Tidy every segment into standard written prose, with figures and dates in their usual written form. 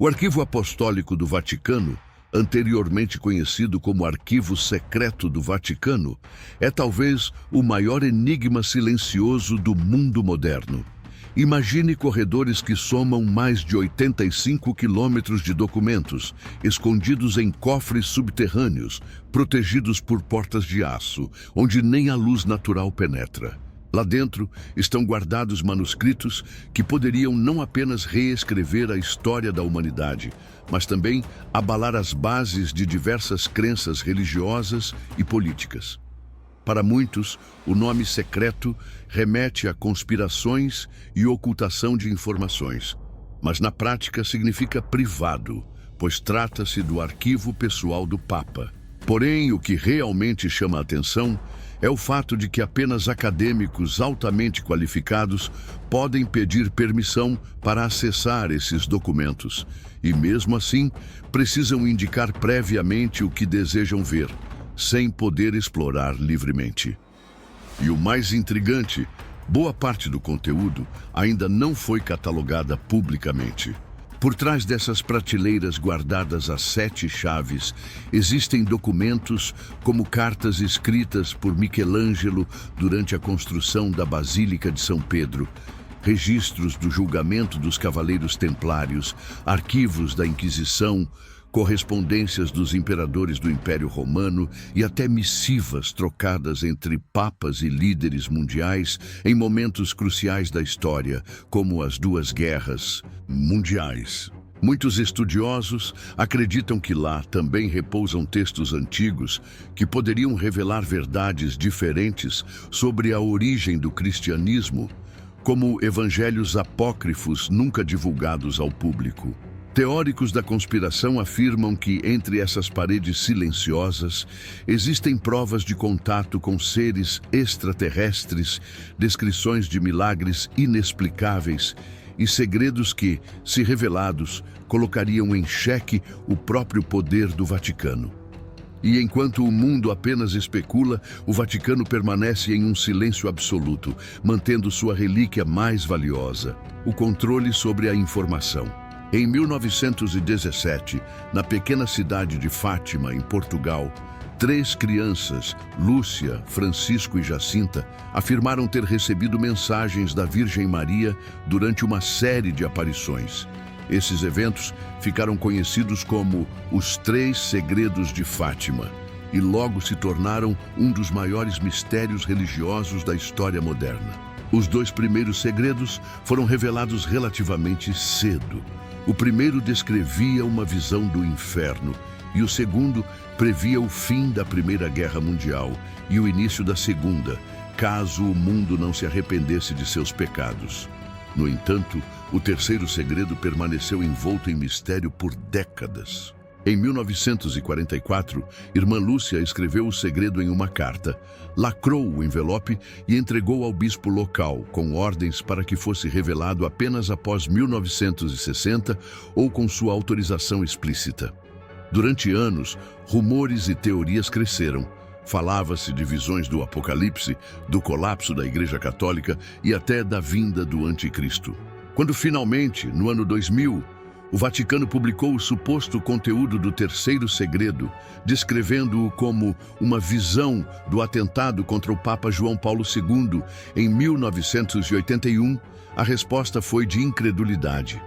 O Arquivo Apostólico do Vaticano, anteriormente conhecido como Arquivo Secreto do Vaticano, é talvez o maior enigma silencioso do mundo moderno. Imagine corredores que somam mais de 85 quilômetros de documentos, escondidos em cofres subterrâneos, protegidos por portas de aço, onde nem a luz natural penetra. Lá dentro estão guardados manuscritos que poderiam não apenas reescrever a história da humanidade, mas também abalar as bases de diversas crenças religiosas e políticas. Para muitos, o nome secreto remete a conspirações e ocultação de informações, mas na prática significa privado, pois trata-se do arquivo pessoal do Papa. Porém, o que realmente chama a atenção é o fato de que apenas acadêmicos altamente qualificados podem pedir permissão para acessar esses documentos e, mesmo assim, precisam indicar previamente o que desejam ver, sem poder explorar livremente. E o mais intrigante, boa parte do conteúdo ainda não foi catalogada publicamente. Por trás dessas prateleiras guardadas a 7 chaves, existem documentos como cartas escritas por Michelangelo durante a construção da Basílica de São Pedro, registros do julgamento dos Cavaleiros Templários, arquivos da Inquisição, correspondências dos imperadores do Império Romano e até missivas trocadas entre papas e líderes mundiais em momentos cruciais da história, como as 2 guerras mundiais. Muitos estudiosos acreditam que lá também repousam textos antigos que poderiam revelar verdades diferentes sobre a origem do cristianismo, como evangelhos apócrifos nunca divulgados ao público. Teóricos da conspiração afirmam que, entre essas paredes silenciosas, existem provas de contato com seres extraterrestres, descrições de milagres inexplicáveis e segredos que, se revelados, colocariam em xeque o próprio poder do Vaticano. E enquanto o mundo apenas especula, o Vaticano permanece em um silêncio absoluto, mantendo sua relíquia mais valiosa, o controle sobre a informação. Em 1917, na pequena cidade de Fátima, em Portugal, 3 crianças, Lúcia, Francisco e Jacinta, afirmaram ter recebido mensagens da Virgem Maria durante uma série de aparições. Esses eventos ficaram conhecidos como os 3 Segredos de Fátima e logo se tornaram um dos maiores mistérios religiosos da história moderna. Os 2 primeiros segredos foram revelados relativamente cedo. O primeiro descrevia uma visão do inferno e o segundo previa o fim da Primeira Guerra Mundial e o início da Segunda, caso o mundo não se arrependesse de seus pecados. No entanto, o terceiro segredo permaneceu envolto em mistério por décadas. Em 1944, irmã Lúcia escreveu o segredo em uma carta, lacrou o envelope e entregou ao bispo local, com ordens para que fosse revelado apenas após 1960 ou com sua autorização explícita. Durante anos, rumores e teorias cresceram. Falava-se de visões do Apocalipse, do colapso da Igreja Católica e até da vinda do Anticristo. Quando finalmente, no ano 2000, o Vaticano publicou o suposto conteúdo do terceiro segredo, descrevendo-o como uma visão do atentado contra o Papa João Paulo II em 1981, a resposta foi de incredulidade.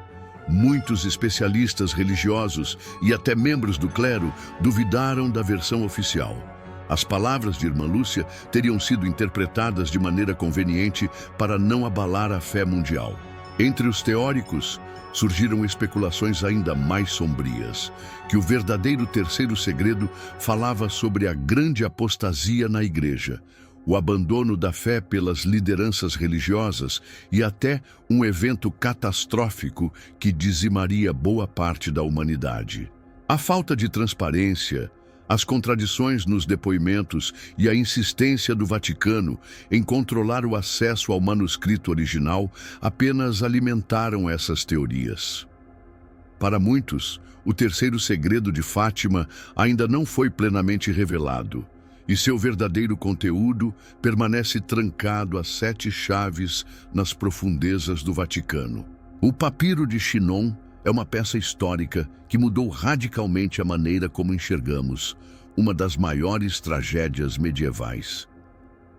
Muitos especialistas religiosos e até membros do clero duvidaram da versão oficial. As palavras de irmã Lúcia teriam sido interpretadas de maneira conveniente para não abalar a fé mundial. Entre os teóricos, surgiram especulações ainda mais sombrias, que o verdadeiro terceiro segredo falava sobre a grande apostasia na Igreja, o abandono da fé pelas lideranças religiosas e até um evento catastrófico que dizimaria boa parte da humanidade. A falta de transparência, as contradições nos depoimentos e a insistência do Vaticano em controlar o acesso ao manuscrito original apenas alimentaram essas teorias. Para muitos, o terceiro segredo de Fátima ainda não foi plenamente revelado, e seu verdadeiro conteúdo permanece trancado a 7 chaves nas profundezas do Vaticano. O Papiro de Chinon, é uma peça histórica que mudou radicalmente a maneira como enxergamos uma das maiores tragédias medievais: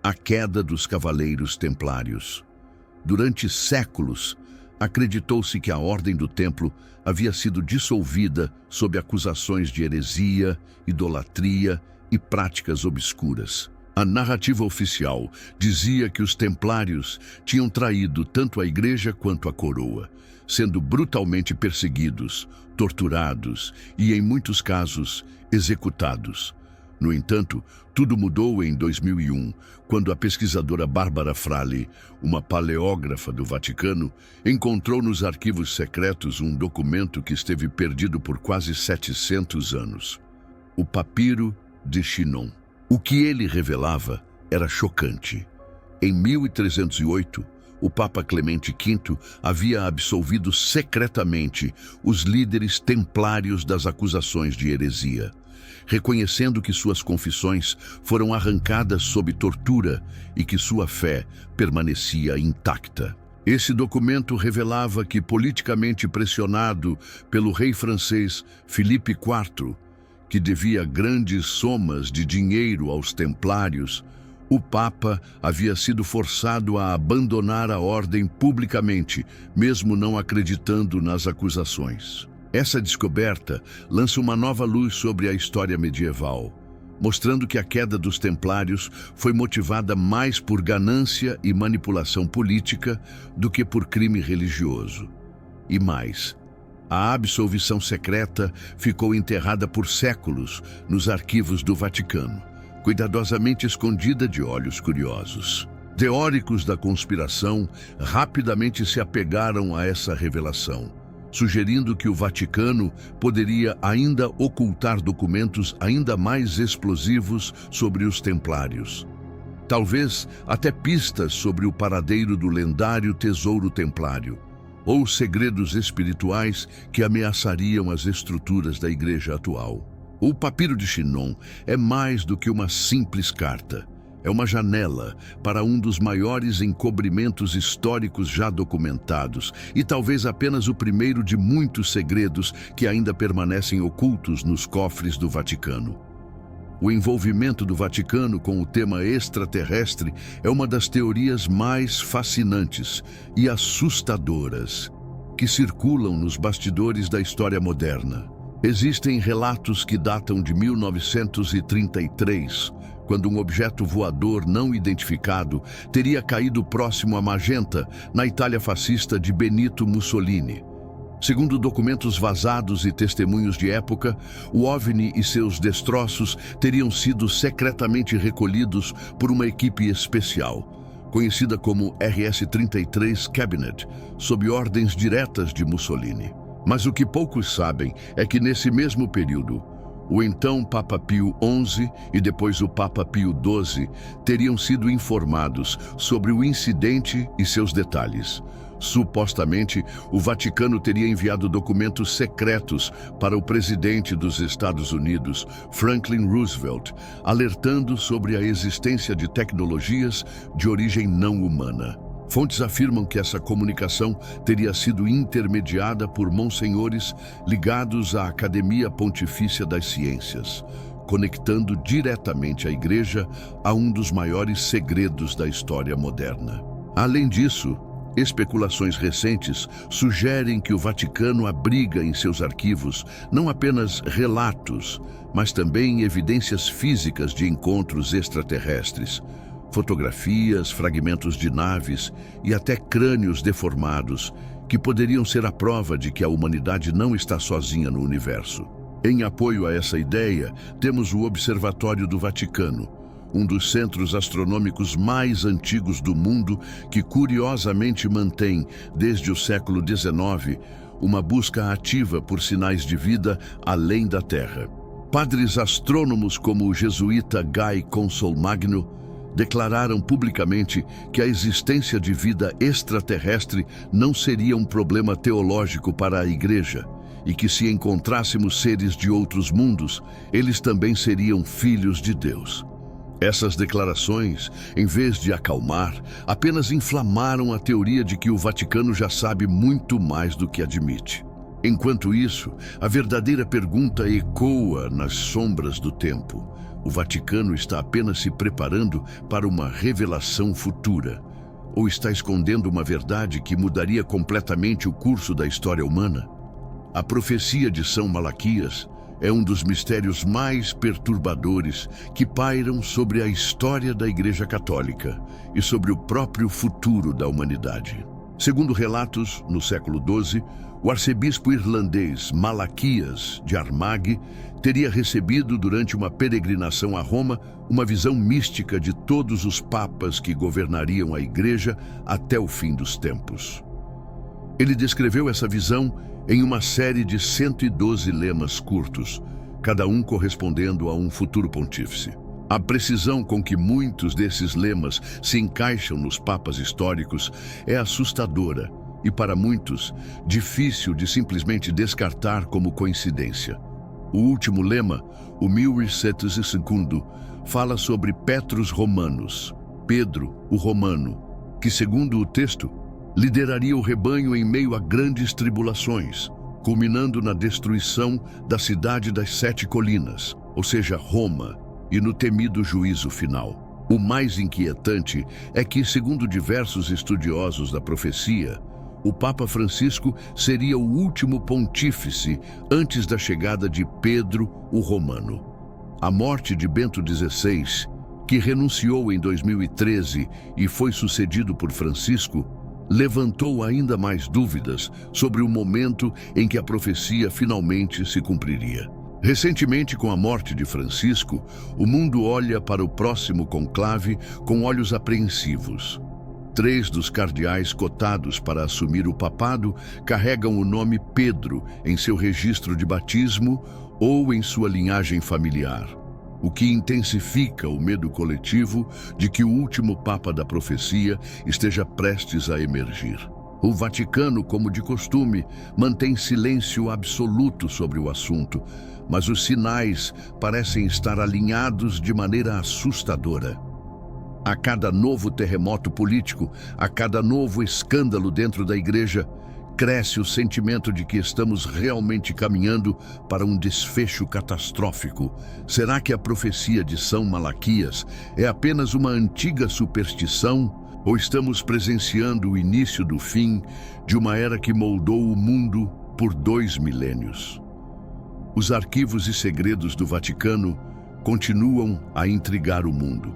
a queda dos Cavaleiros Templários. Durante séculos, acreditou-se que a Ordem do Templo havia sido dissolvida sob acusações de heresia, idolatria e práticas obscuras. A narrativa oficial dizia que os templários tinham traído tanto a igreja quanto a coroa, sendo brutalmente perseguidos, torturados e, em muitos casos, executados. No entanto, tudo mudou em 2001, quando a pesquisadora Barbara Frale, uma paleógrafa do Vaticano, encontrou nos arquivos secretos um documento que esteve perdido por quase 700 anos: o Papiro de Chinon. O que ele revelava era chocante. Em 1308, o Papa Clemente V havia absolvido secretamente os líderes templários das acusações de heresia, reconhecendo que suas confissões foram arrancadas sob tortura e que sua fé permanecia intacta. Esse documento revelava que, politicamente pressionado pelo rei francês Filipe IV, que devia grandes somas de dinheiro aos templários, o Papa havia sido forçado a abandonar a ordem publicamente, mesmo não acreditando nas acusações. Essa descoberta lança uma nova luz sobre a história medieval, mostrando que a queda dos templários foi motivada mais por ganância e manipulação política do que por crime religioso. E mais, a absolvição secreta ficou enterrada por séculos nos arquivos do Vaticano, cuidadosamente escondida de olhos curiosos. Teóricos da conspiração rapidamente se apegaram a essa revelação, sugerindo que o Vaticano poderia ainda ocultar documentos ainda mais explosivos sobre os templários. Talvez até pistas sobre o paradeiro do lendário tesouro templário, ou segredos espirituais que ameaçariam as estruturas da igreja atual. O Papiro de Chinon é mais do que uma simples carta. É uma janela para um dos maiores encobrimentos históricos já documentados e talvez apenas o primeiro de muitos segredos que ainda permanecem ocultos nos cofres do Vaticano. O envolvimento do Vaticano com o tema extraterrestre é uma das teorias mais fascinantes e assustadoras que circulam nos bastidores da história moderna. Existem relatos que datam de 1933, quando um objeto voador não identificado teria caído próximo a Magenta, na Itália fascista de Benito Mussolini. Segundo documentos vazados e testemunhos de época, o OVNI e seus destroços teriam sido secretamente recolhidos por uma equipe especial, conhecida como RS-33 Cabinet, sob ordens diretas de Mussolini. Mas o que poucos sabem é que nesse mesmo período, o então Papa Pio XI e depois o Papa Pio XII teriam sido informados sobre o incidente e seus detalhes. Supostamente, o Vaticano teria enviado documentos secretos para o presidente dos Estados Unidos, Franklin Roosevelt, alertando sobre a existência de tecnologias de origem não humana. Fontes afirmam que essa comunicação teria sido intermediada por monsenhores ligados à Academia Pontifícia das Ciências, conectando diretamente a Igreja a um dos maiores segredos da história moderna. Além disso, especulações recentes sugerem que o Vaticano abriga em seus arquivos não apenas relatos, mas também evidências físicas de encontros extraterrestres, fotografias, fragmentos de naves e até crânios deformados que poderiam ser a prova de que a humanidade não está sozinha no universo. Em apoio a essa ideia, temos o Observatório do Vaticano, um dos centros astronômicos mais antigos do mundo que curiosamente mantém, desde o século XIX, uma busca ativa por sinais de vida além da Terra. Padres astrônomos como o jesuíta Guy Consolmagno declararam publicamente que a existência de vida extraterrestre não seria um problema teológico para a Igreja e que, se encontrássemos seres de outros mundos, eles também seriam filhos de Deus. Essas declarações, em vez de acalmar, apenas inflamaram a teoria de que o Vaticano já sabe muito mais do que admite. Enquanto isso, a verdadeira pergunta ecoa nas sombras do tempo. O Vaticano está apenas se preparando para uma revelação futura, ou está escondendo uma verdade que mudaria completamente o curso da história humana? A profecia de São Malaquias é um dos mistérios mais perturbadores que pairam sobre a história da Igreja Católica e sobre o próprio futuro da humanidade. Segundo relatos, no século XII, o arcebispo irlandês Malaquias de Armagh teria recebido durante uma peregrinação a Roma uma visão mística de todos os papas que governariam a Igreja até o fim dos tempos. Ele descreveu essa visão em uma série de 112 lemas curtos, cada um correspondendo a um futuro pontífice. A precisão com que muitos desses lemas se encaixam nos papas históricos é assustadora e, para muitos, difícil de simplesmente descartar como coincidência. O último lema, o 1702, fala sobre Petrus Romanus, Pedro o Romano, que, segundo o texto, lideraria o rebanho em meio a grandes tribulações, culminando na destruição da cidade das 7 colinas, ou seja, Roma, e no temido juízo final. O mais inquietante é que, segundo diversos estudiosos da profecia, o Papa Francisco seria o último pontífice antes da chegada de Pedro o Romano. A morte de Bento XVI, que renunciou em 2013 e foi sucedido por Francisco, levantou ainda mais dúvidas sobre o momento em que a profecia finalmente se cumpriria. Recentemente, com a morte de Francisco, o mundo olha para o próximo conclave com olhos apreensivos. 3 dos cardeais cotados para assumir o papado carregam o nome Pedro em seu registro de batismo ou em sua linhagem familiar, o que intensifica o medo coletivo de que o último papa da profecia esteja prestes a emergir. O Vaticano, como de costume, mantém silêncio absoluto sobre o assunto, mas os sinais parecem estar alinhados de maneira assustadora. A cada novo terremoto político, a cada novo escândalo dentro da Igreja, cresce o sentimento de que estamos realmente caminhando para um desfecho catastrófico. Será que a profecia de São Malaquias é apenas uma antiga superstição? Ou estamos presenciando o início do fim de uma era que moldou o mundo por 2 milênios? Os arquivos e segredos do Vaticano continuam a intrigar o mundo,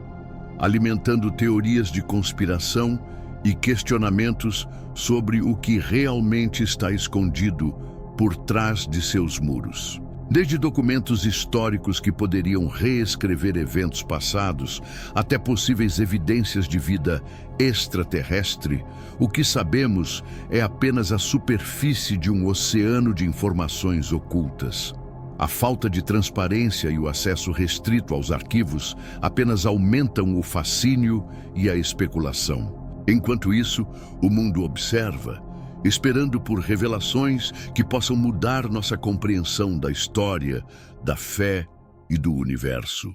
alimentando teorias de conspiração e questionamentos sobre o que realmente está escondido por trás de seus muros. Desde documentos históricos que poderiam reescrever eventos passados, até possíveis evidências de vida extraterrestre, o que sabemos é apenas a superfície de um oceano de informações ocultas. A falta de transparência e o acesso restrito aos arquivos apenas aumentam o fascínio e a especulação. Enquanto isso, o mundo observa, esperando por revelações que possam mudar nossa compreensão da história, da fé e do universo.